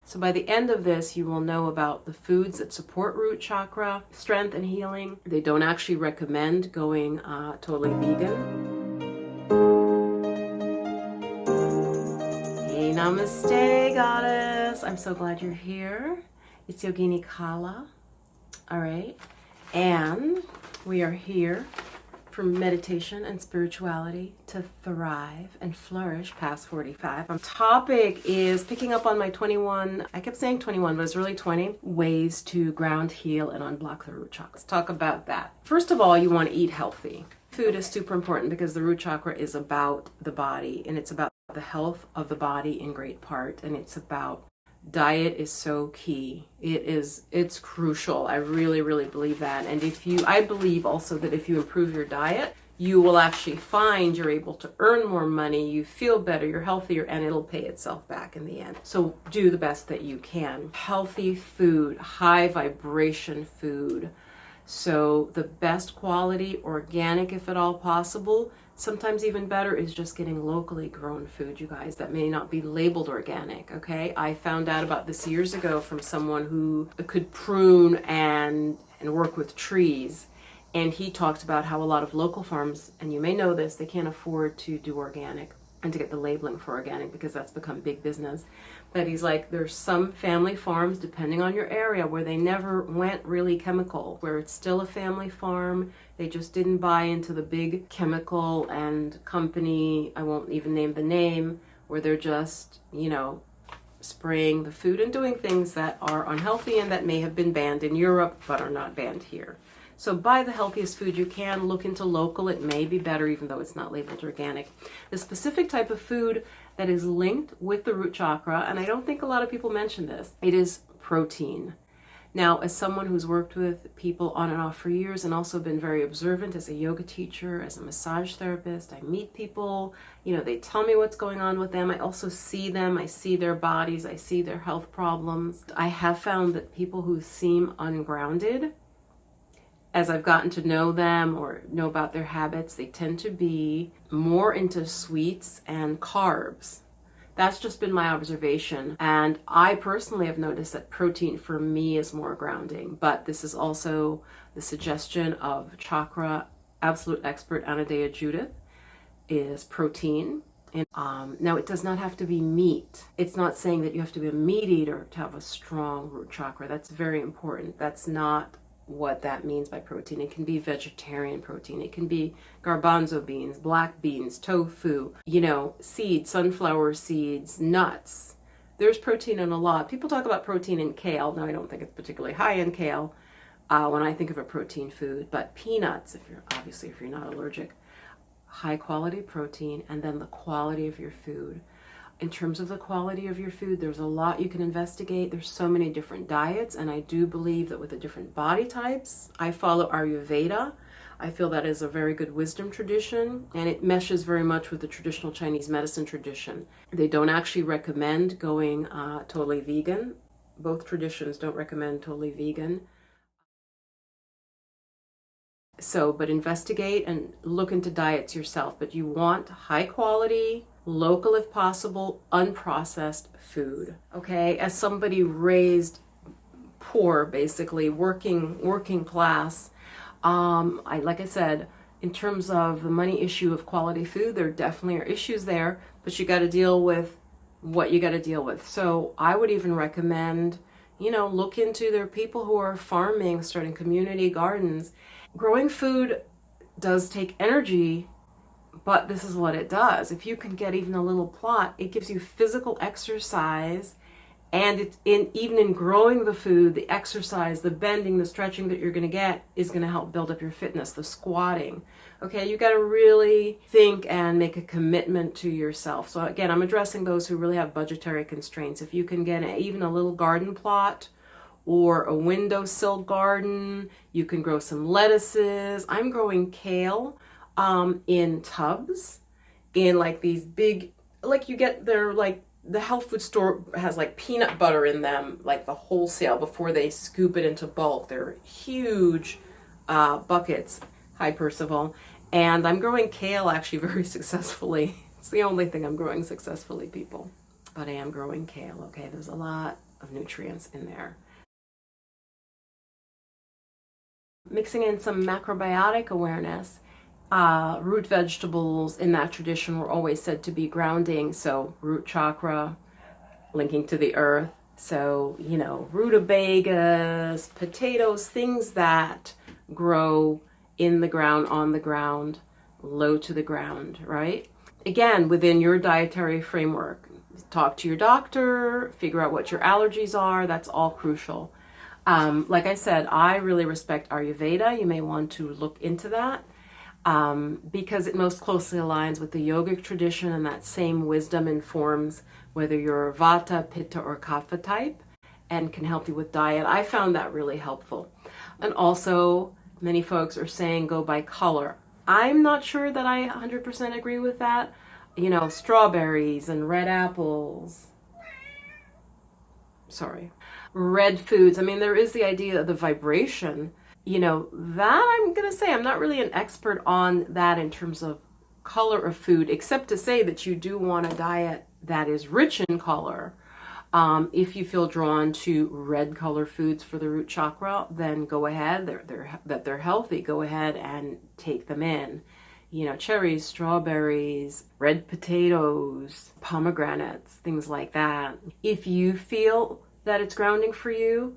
So by the end of this, you will know about the foods that support root chakra, strength and healing. They don't actually recommend going totally vegan. Hey, namaste, goddess. I'm so glad you're here. It's Yogini Kala. All right. And we are here for meditation and spirituality to thrive and flourish past 45. Our topic is picking up on my 21, I kept saying 21, but it's really 20 ways to ground, heal, and unblock the root chakra. Let's talk about that. First of all, you want to eat healthy. Food is super important because the root chakra is about the body, and it's about the health of the body in great part, and it's about diet is so key. It's crucial. I really, really believe that. And I believe also that if you improve your diet, you will actually find you're able to earn more money, you feel better, you're healthier, and it'll pay itself back in the end. So do the best that you can. Healthy food, high vibration food. So the best quality, organic if at all possible. Sometimes even better is just getting locally grown food, you guys, that may not be labeled organic, okay? I found out about this years ago from someone who could prune and work with trees. And he talked about how a lot of local farms, and you may know this, they can't afford to do organic and to get the labeling for organic because that's become big business. But he's like, there's some family farms, depending on your area, where they never went really chemical, where it's still a family farm. They just didn't buy into the big chemical and company, I won't even name the name, where they're just, spraying the food and doing things that are unhealthy and that may have been banned in Europe, but are not banned here. So buy the healthiest food you can, look into local, it may be better even though it's not labeled organic. The specific type of food that is linked with the root chakra, and I don't think a lot of people mention this, it is protein. Now, as someone who's worked with people on and off for years and also been very observant as a yoga teacher, as a massage therapist, I meet people, they tell me what's going on with them. I also see them, I see their bodies, I see their health problems. I have found that people who seem ungrounded, as I've gotten to know them or know about their habits, they tend to be more into sweets and carbs. That's just been my observation. And I personally have noticed that protein for me is more grounding. But this is also the suggestion of chakra absolute expert Anadea Judith is protein. And now it does not have to be meat. It's not saying that you have to be a meat eater to have a strong root chakra. That's very important. That's not what that means by protein. It can be vegetarian protein. It can be garbanzo beans, black beans, tofu, seeds, sunflower seeds, nuts. There's protein in a lot. People talk about protein in kale. Now, I don't think it's particularly high in kale when I think of a protein food, but peanuts, if you're not allergic, high quality protein, and then the quality of your food. In terms of the quality of your food, there's a lot you can investigate. There's so many different diets, and I do believe that with the different body types, I follow Ayurveda. I feel that is a very good wisdom tradition, and it meshes very much with the traditional Chinese medicine tradition. They don't actually recommend going totally vegan. Both traditions don't recommend totally vegan. But investigate and look into diets yourself. But you want high quality, local if possible, unprocessed food. Okay, as somebody raised poor, basically working class, like I said, in terms of the money issue of quality food, there definitely are issues there, but you got to deal with what you got to deal with. So I would even recommend, look into there are people who are farming, starting community gardens. Growing food does take energy, but this is what it does. If you can get even a little plot, it gives you physical exercise, and even in growing the food, the exercise, the bending, the stretching that you're going to get is going to help build up your fitness, the squatting. Okay, you got to really think and make a commitment to yourself. So again, I'm addressing those who really have budgetary constraints. If you can get even a little garden plot, or a windowsill garden, you can grow some lettuces. I'm growing kale in tubs, in like these big, like you get there, like the health food store has like peanut butter in them, like the wholesale before they scoop it into bulk. They're huge buckets. Hi, Percival. And I'm growing kale actually very successfully. It's the only thing I'm growing successfully, people. But I am growing kale, okay? There's a lot of nutrients in there. Mixing in some macrobiotic awareness, root vegetables in that tradition were always said to be grounding, so root chakra, linking to the earth. So, rutabagas, potatoes, things that grow in the ground, on the ground, low to the ground, right? Again, within your dietary framework, talk to your doctor, figure out what your allergies are. That's all crucial. Like I said, I really respect Ayurveda. You may want to look into that because it most closely aligns with the yogic tradition, and that same wisdom informs whether you're Vata, Pitta, or Kapha type, and can help you with diet. I found that really helpful. And also, many folks are saying go by color. I'm not sure that I 100% agree with that. Strawberries and red apples. Red foods. I mean, there is the idea of the vibration. That I'm going to say I'm not really an expert on that in terms of color of food, except to say that you do want a diet that is rich in color. If you feel drawn to red color foods for the root chakra, then go ahead. They're healthy. Go ahead and take them in. Cherries, strawberries, red potatoes, pomegranates, things like that. If you feel that it's grounding for you,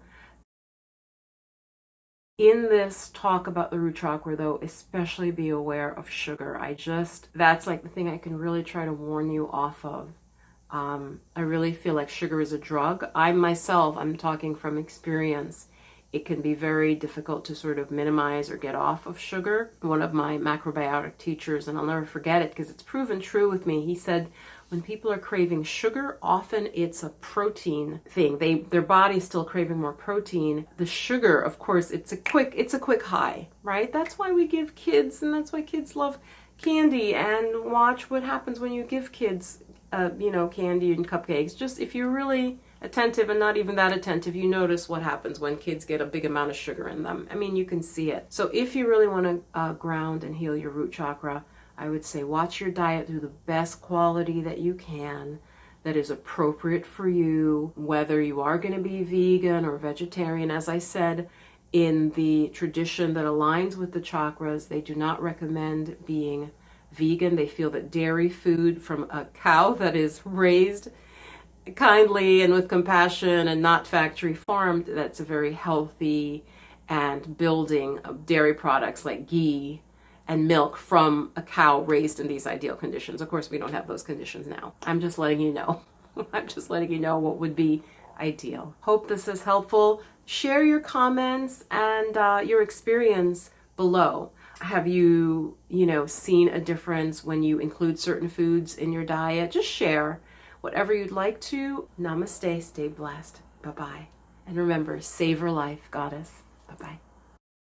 in this talk about the root chakra, though, especially be aware of sugar. That's like the thing I can really try to warn you off of. I really feel like sugar is a drug. I'm talking from experience. It can be very difficult to sort of minimize or get off of sugar. One of my macrobiotic teachers, and I'll never forget it because it's proven true with me, he said, when people are craving sugar, often it's a protein thing. Their body's still craving more protein. The sugar, of course, it's a quick high, right? That's why we give kids, and that's why kids love candy, and watch what happens when you give kids, candy and cupcakes. Just if you're really attentive and not even that attentive, you notice what happens when kids get a big amount of sugar in them. I mean, you can see it. So if you really want to ground and heal your root chakra, I would say watch your diet through the best quality that you can, that is appropriate for you, whether you are going to be vegan or vegetarian. As I said, in the tradition that aligns with the chakras, they do not recommend being vegan. They feel that dairy food from a cow that is raised kindly and with compassion and not factory farmed, that's a very healthy and building of dairy products like ghee and milk from a cow raised in these ideal conditions. Of course, we don't have those conditions now. I'm just letting you know. I'm just letting you know what would be ideal. Hope this is helpful. Share your comments and your experience below. Have you, seen a difference when you include certain foods in your diet? Just share whatever you'd like to. Namaste, stay blessed. Bye-bye. And remember, savor life, goddess. Bye-bye.